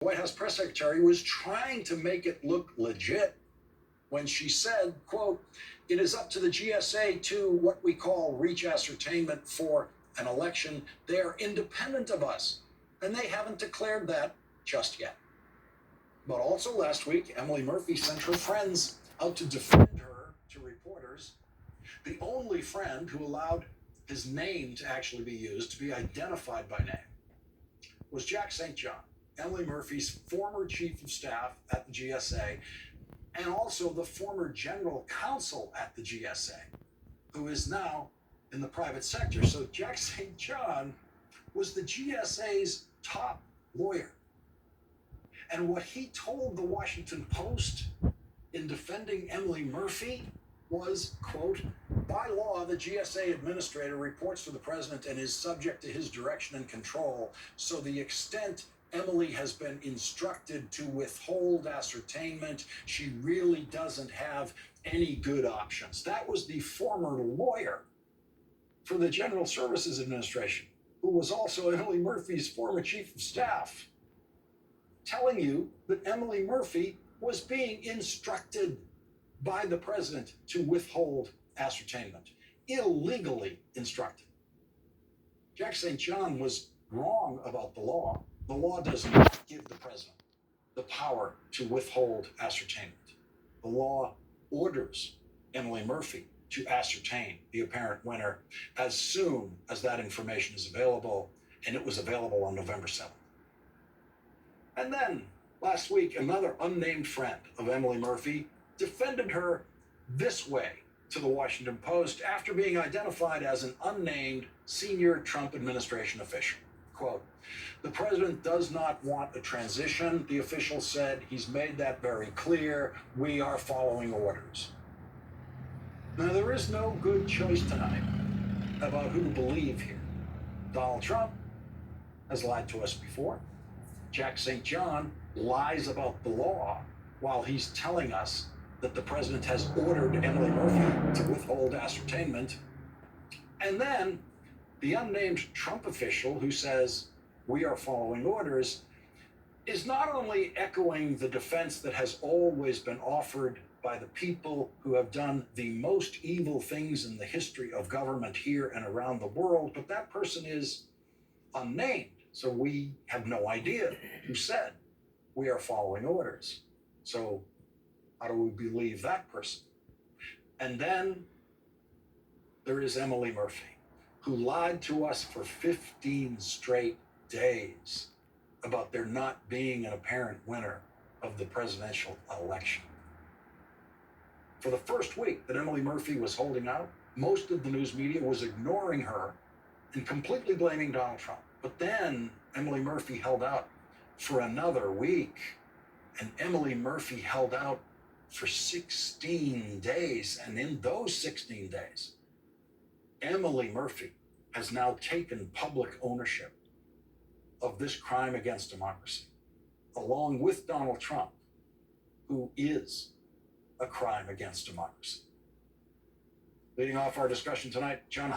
White House press secretary was trying to make it look legit when she said, quote, "It is up to the GSA to what we call reach ascertainment for an election. They are independent of us, and they haven't declared that just yet." But also last week, Emily Murphy sent her friends out to defend her to reporters. The only friend who allowed his name to actually be used, to be identified by name, was Jack St. John, Emily Murphy's former chief of staff at the GSA, and also the former general counsel at the GSA, who is now in the private sector. So Jack St. John was the GSA's top lawyer. And what he told the Washington Post in defending Emily Murphy was, quote, "By law, the GSA administrator reports to the president and is subject to his direction and control. So the extent Emily has been instructed to withhold ascertainment, she really doesn't have any good options." That was the former lawyer for the General Services Administration, who was also Emily Murphy's former chief of staff, telling you that Emily Murphy was being instructed by the president to withhold ascertainment, illegally instructed. Jack St. John was wrong about the law. The law does not give the president the power to withhold ascertainment. The law orders Emily Murphy to ascertain the apparent winner as soon as that information is available, and it was available on November 7th. And then last week, another unnamed friend of Emily Murphy defended her this way to the Washington Post after being identified as an unnamed senior Trump administration official. Quote, "The president does not want a transition," the official said. "He's made that very clear. We are following orders." Now, there is no good choice tonight about who to believe here. Donald Trump has lied to us before. Jack St. John lies about the law while he's telling us that the president has ordered Emily Murphy to withhold ascertainment. And then the unnamed Trump official who says we are following orders is not only echoing the defense that has always been offered by the people who have done the most evil things in the history of government here and around the world, but that person is unnamed. So we have no idea who said we are following orders. So how do we believe that person? And then there is Emily Murphy, who lied to us for 15 straight days about there not being an apparent winner of the presidential election. For the first week that Emily Murphy was holding out, most of the news media was ignoring her and completely blaming Donald Trump. But then Emily Murphy held out for another week, and Emily Murphy held out for 16 days. And in those 16 days, Emily Murphy has now taken public ownership of this crime against democracy, along with Donald Trump, who is a crime against democracy. Leading off our discussion tonight, John